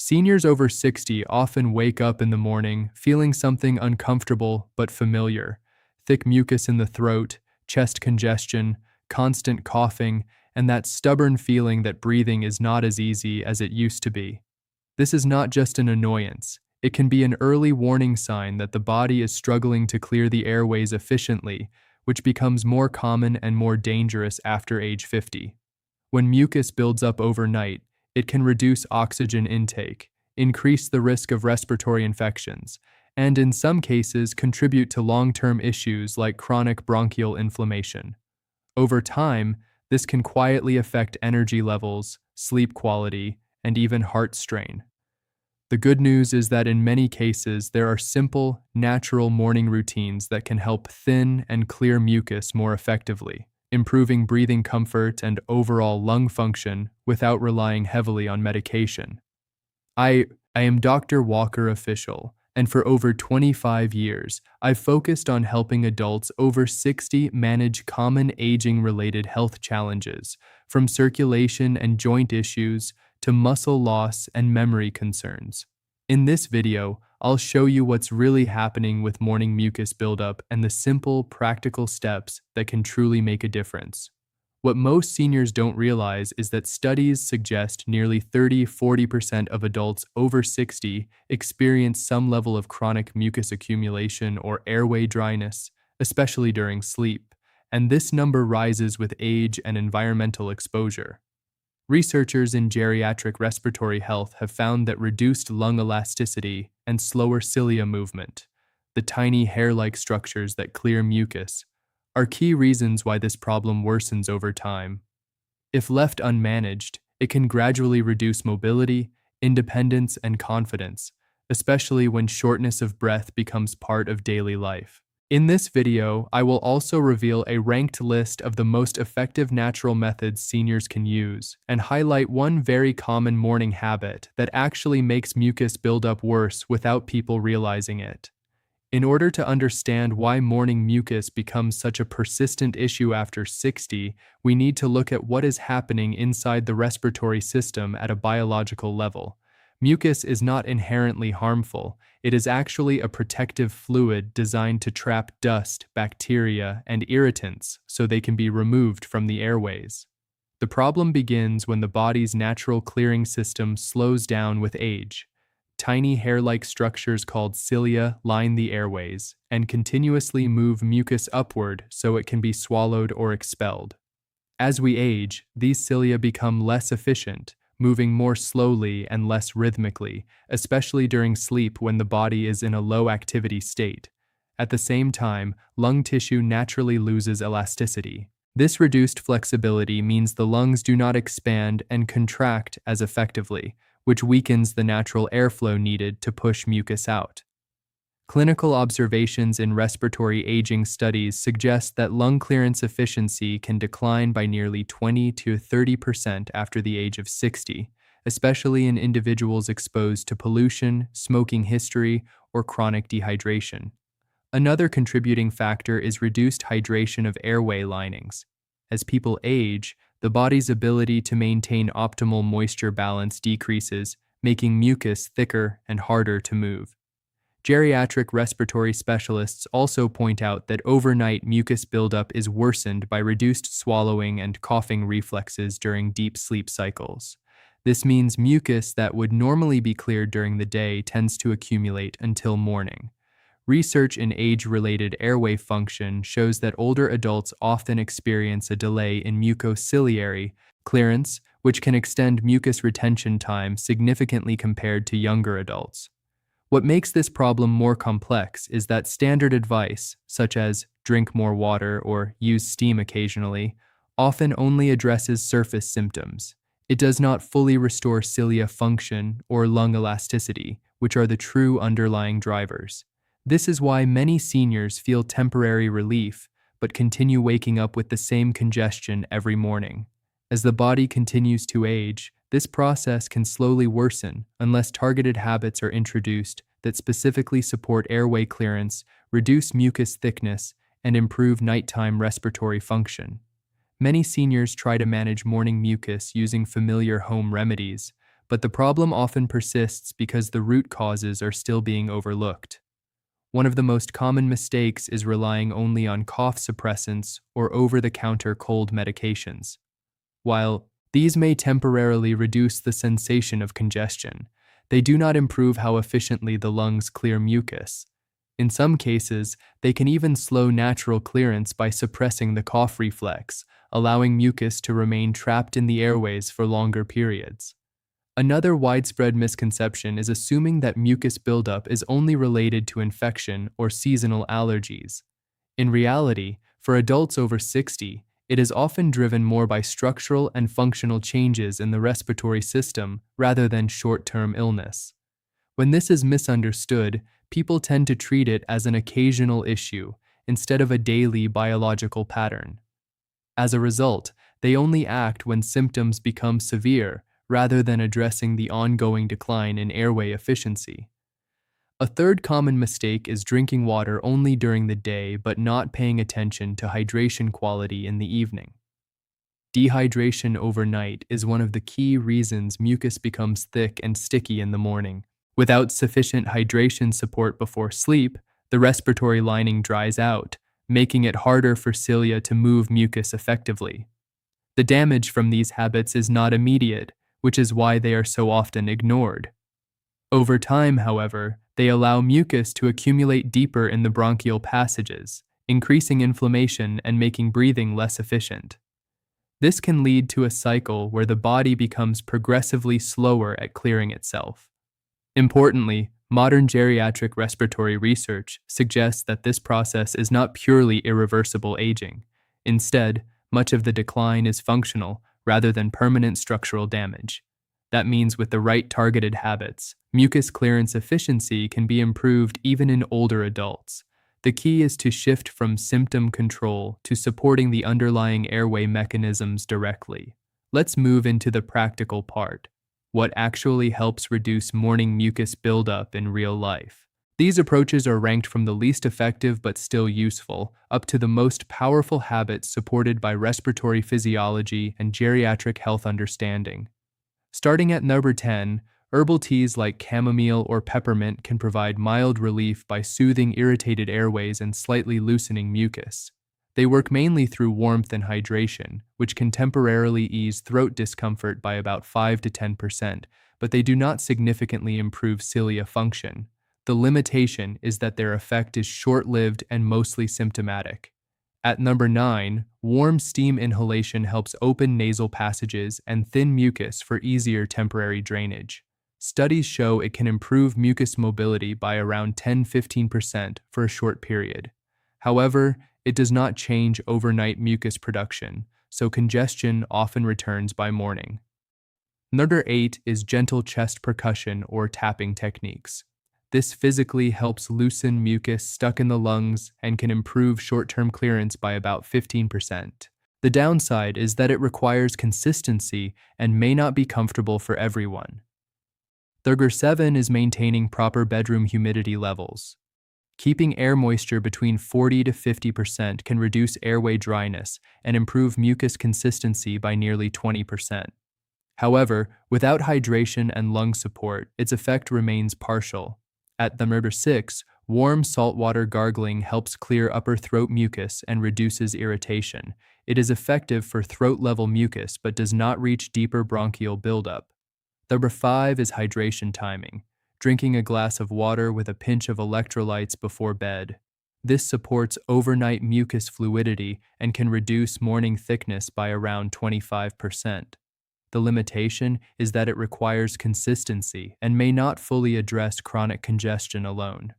Seniors over 60 often wake up in the morning feeling something uncomfortable but familiar: thick mucus in the throat, chest congestion, constant coughing, and that stubborn feeling that breathing is not as easy as it used to be. This is not just an annoyance. It can be an early warning sign that the body is struggling to clear the airways efficiently, which becomes more common and more dangerous after age 50. When mucus builds up overnight, it can reduce oxygen intake, increase the risk of respiratory infections, and in some cases contribute to long-term issues like chronic bronchial inflammation. Over time, this can quietly affect energy levels, sleep quality, and even heart strain. The good news is that in many cases, there are simple, natural morning routines that can help thin and clear mucus more effectively, improving breathing comfort and overall lung function without relying heavily on medication. I am Dr. Walker Official, and for over 25 years, I've focused on helping adults over 60 manage common aging-related health challenges, from circulation and joint issues to muscle loss and memory concerns. In this video, I'll show you what's really happening with morning mucus buildup and the simple, practical steps that can truly make a difference. What most seniors don't realize is that studies suggest nearly 30–40% of adults over 60 experience some level of chronic mucus accumulation or airway dryness, especially during sleep, and this number rises with age and environmental exposure. Researchers in geriatric respiratory health have found that reduced lung elasticity and slower cilia movement, the tiny hair-like structures that clear mucus, are key reasons why this problem worsens over time. If left unmanaged, it can gradually reduce mobility, independence, and confidence, especially when shortness of breath becomes part of daily life. In this video, I will also reveal a ranked list of the most effective natural methods seniors can use and highlight one very common morning habit that actually makes mucus buildup worse without people realizing it. In order to understand why morning mucus becomes such a persistent issue after 60, we need to look at what is happening inside the respiratory system at a biological level. Mucus is not inherently harmful. It is actually a protective fluid designed to trap dust, bacteria, and irritants so they can be removed from the airways. The problem begins when the body's natural clearing system slows down with age. Tiny hair-like structures called cilia line the airways and continuously move mucus upward so it can be swallowed or expelled. As we age, these cilia become less efficient, moving more slowly and less rhythmically, especially during sleep when the body is in a low-activity state. At the same time, lung tissue naturally loses elasticity. This reduced flexibility means the lungs do not expand and contract as effectively, which weakens the natural airflow needed to push mucus out. Clinical observations in respiratory aging studies suggest that lung clearance efficiency can decline by nearly 20–30% after the age of 60, especially in individuals exposed to pollution, smoking history, or chronic dehydration. Another contributing factor is reduced hydration of airway linings. As people age, the body's ability to maintain optimal moisture balance decreases, making mucus thicker and harder to move. Geriatric respiratory specialists also point out that overnight mucus buildup is worsened by reduced swallowing and coughing reflexes during deep sleep cycles. This means mucus that would normally be cleared during the day tends to accumulate until morning. Research in age-related airway function shows that older adults often experience a delay in mucociliary clearance, which can extend mucus retention time significantly compared to younger adults. What makes this problem more complex is that standard advice, such as drink more water or use steam occasionally, often only addresses surface symptoms. It does not fully restore cilia function or lung elasticity, which are the true underlying drivers. This is why many seniors feel temporary relief, but continue waking up with the same congestion every morning. As the body continues to age, this process can slowly worsen unless targeted habits are introduced that specifically support airway clearance, reduce mucus thickness, and improve nighttime respiratory function. Many seniors try to manage morning mucus using familiar home remedies, but the problem often persists because the root causes are still being overlooked. One of the most common mistakes is relying only on cough suppressants or over-the-counter cold medications. While these may temporarily reduce the sensation of congestion, they do not improve how efficiently the lungs clear mucus. In some cases, they can even slow natural clearance by suppressing the cough reflex, allowing mucus to remain trapped in the airways for longer periods. Another widespread misconception is assuming that mucus buildup is only related to infection or seasonal allergies. In reality, for adults over 60, it is often driven more by structural and functional changes in the respiratory system rather than short-term illness. When this is misunderstood, people tend to treat it as an occasional issue instead of a daily biological pattern. As a result, they only act when symptoms become severe rather than addressing the ongoing decline in airway efficiency. A third common mistake is drinking water only during the day but not paying attention to hydration quality in the evening. Dehydration overnight is one of the key reasons mucus becomes thick and sticky in the morning. Without sufficient hydration support before sleep, the respiratory lining dries out, making it harder for cilia to move mucus effectively. The damage from these habits is not immediate, which is why they are so often ignored. Over time, however, they allow mucus to accumulate deeper in the bronchial passages, increasing inflammation and making breathing less efficient. This can lead to a cycle where the body becomes progressively slower at clearing itself. Importantly, modern geriatric respiratory research suggests that this process is not purely irreversible aging. Instead, much of the decline is functional rather than permanent structural damage. That means with the right targeted habits, mucus clearance efficiency can be improved even in older adults. The key is to shift from symptom control to supporting the underlying airway mechanisms directly. Let's move into the practical part: what actually helps reduce morning mucus buildup in real life. These approaches are ranked from the least effective but still useful, up to the most powerful habits supported by respiratory physiology and geriatric health understanding. Starting at number 10, herbal teas like chamomile or peppermint can provide mild relief by soothing irritated airways and slightly loosening mucus. They work mainly through warmth and hydration, which can temporarily ease throat discomfort by about 5 to 10%, but they do not significantly improve cilia function. The limitation is that their effect is short-lived and mostly symptomatic. At number 9, warm steam inhalation helps open nasal passages and thin mucus for easier temporary drainage. Studies show it can improve mucus mobility by around 10–15% for a short period. However, it does not change overnight mucus production, so congestion often returns by morning. Number 8 is gentle chest percussion or tapping techniques. This physically helps loosen mucus stuck in the lungs and can improve short-term clearance by about 15%. The downside is that it requires consistency and may not be comfortable for everyone. Number 7 is maintaining proper bedroom humidity levels. Keeping air moisture between 40 to 50% can reduce airway dryness and improve mucus consistency by nearly 20%. However, without hydration and lung support, its effect remains partial. At number 6, warm saltwater gargling helps clear upper throat mucus and reduces irritation. It is effective for throat-level mucus but does not reach deeper bronchial buildup. Number 5 is hydration timing. Drinking a glass of water with a pinch of electrolytes before bed. This supports overnight mucus fluidity and can reduce morning thickness by around 25%. The limitation is that it requires consistency and may not fully address chronic congestion alone.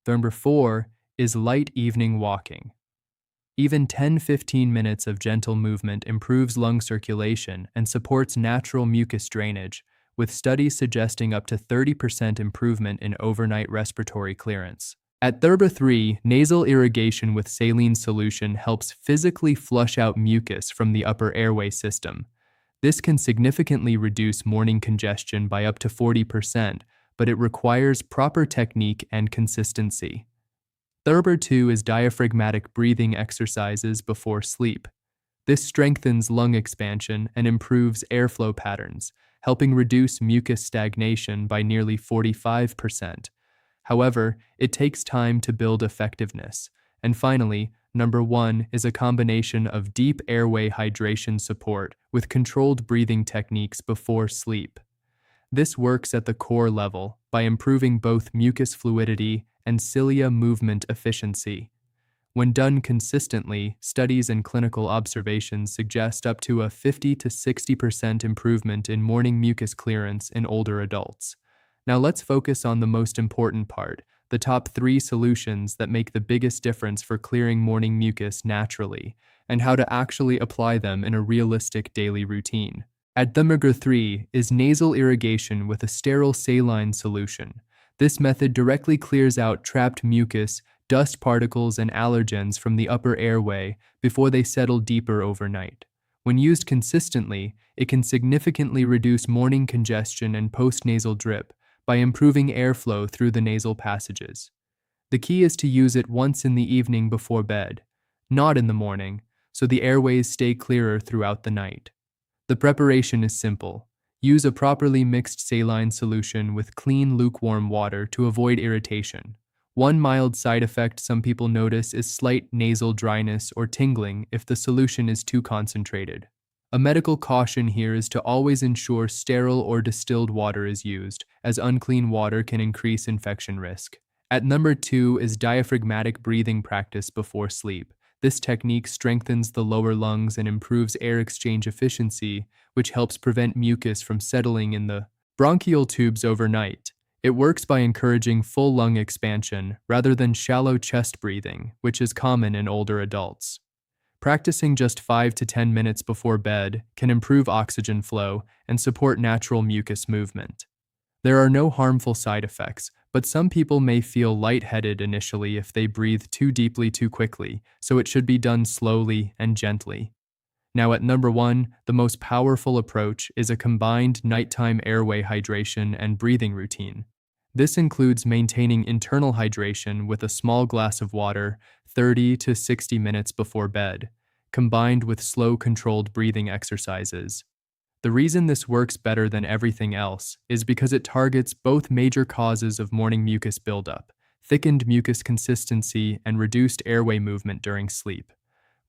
Number 4 is light evening walking. Even 10–15 minutes of gentle movement improves lung circulation and supports natural mucus drainage, with studies suggesting up to 30% improvement in overnight respiratory clearance. At number 3, nasal irrigation with saline solution helps physically flush out mucus from the upper airway system. This can significantly reduce morning congestion by up to 40%, but it requires proper technique and consistency. Number 2 is diaphragmatic breathing exercises before sleep. This strengthens lung expansion and improves airflow patterns, helping reduce mucus stagnation by nearly 45%. However, it takes time to build effectiveness. And finally, number 1 is a combination of deep airway hydration support with controlled breathing techniques before sleep. This works at the core level by improving both mucus fluidity and cilia movement efficiency. When done consistently, studies and clinical observations suggest up to a 50 to 60% improvement in morning mucus clearance in older adults. Now let's focus on the most important part, the top 3 solutions that make the biggest difference for clearing morning mucus naturally, and how to actually apply them in a realistic daily routine. At number 3 is nasal irrigation with a sterile saline solution. This method directly clears out trapped mucus, dust particles, and allergens from the upper airway before they settle deeper overnight. When used consistently, it can significantly reduce morning congestion and postnasal drip by improving airflow through the nasal passages. The key is to use it once in the evening before bed, not in the morning, so the airways stay clearer throughout the night. The preparation is simple. Use a properly mixed saline solution with clean, lukewarm water to avoid irritation. One mild side effect some people notice is slight nasal dryness or tingling if the solution is too concentrated. A medical caution here is to always ensure sterile or distilled water is used, as unclean water can increase infection risk. At number 2 is diaphragmatic breathing practice before sleep. This technique strengthens the lower lungs and improves air exchange efficiency, which helps prevent mucus from settling in the bronchial tubes overnight. It works by encouraging full lung expansion rather than shallow chest breathing, which is common in older adults. Practicing just 5 to 10 minutes before bed can improve oxygen flow and support natural mucus movement. There are no harmful side effects, but some people may feel lightheaded initially if they breathe too deeply too quickly, so it should be done slowly and gently. Now at number 1, the most powerful approach is a combined nighttime airway hydration and breathing routine. This includes maintaining internal hydration with a small glass of water 30 to 60 minutes before bed, combined with slow controlled breathing exercises. The reason this works better than everything else is because it targets both major causes of morning mucus buildup, thickened mucus consistency, and reduced airway movement during sleep.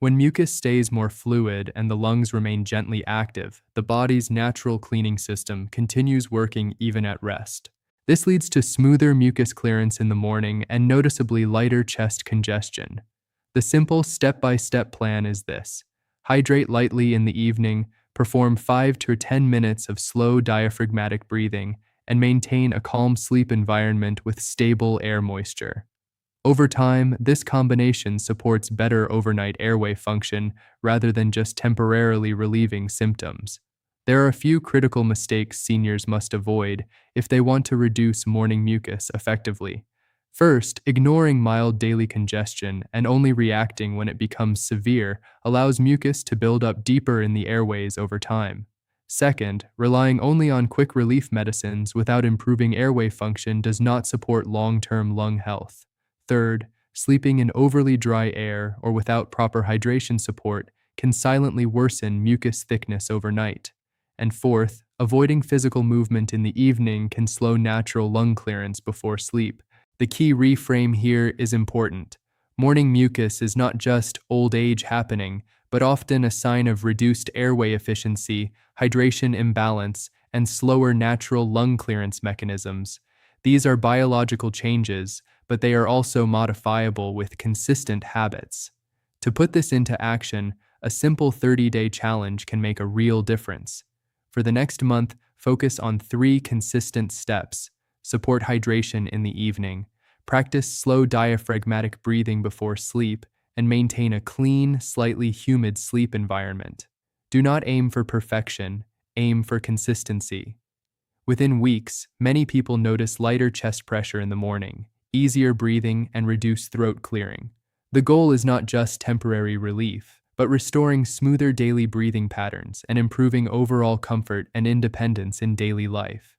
When mucus stays more fluid and the lungs remain gently active, the body's natural cleaning system continues working even at rest. This leads to smoother mucus clearance in the morning and noticeably lighter chest congestion. The simple step-by-step plan is this: hydrate lightly in the evening, perform 5 to 10 minutes of slow diaphragmatic breathing, and maintain a calm sleep environment with stable air moisture. Over time, this combination supports better overnight airway function rather than just temporarily relieving symptoms. There are a few critical mistakes seniors must avoid if they want to reduce morning mucus effectively. First, ignoring mild daily congestion and only reacting when it becomes severe allows mucus to build up deeper in the airways over time. Second, relying only on quick relief medicines without improving airway function does not support long-term lung health. Third, sleeping in overly dry air or without proper hydration support can silently worsen mucus thickness overnight. And fourth, avoiding physical movement in the evening can slow natural lung clearance before sleep. The key reframe here is important. Morning mucus is not just old age happening, but often a sign of reduced airway efficiency, hydration imbalance, and slower natural lung clearance mechanisms. These are biological changes, but they are also modifiable with consistent habits. To put this into action, a simple 30-day challenge can make a real difference. For the next month, focus on 3 consistent steps. Support hydration in the evening, practice slow diaphragmatic breathing before sleep, and maintain a clean, slightly humid sleep environment. Do not aim for perfection, aim for consistency. Within weeks, many people notice lighter chest pressure in the morning, easier breathing, and reduced throat clearing. The goal is not just temporary relief, but restoring smoother daily breathing patterns and improving overall comfort and independence in daily life.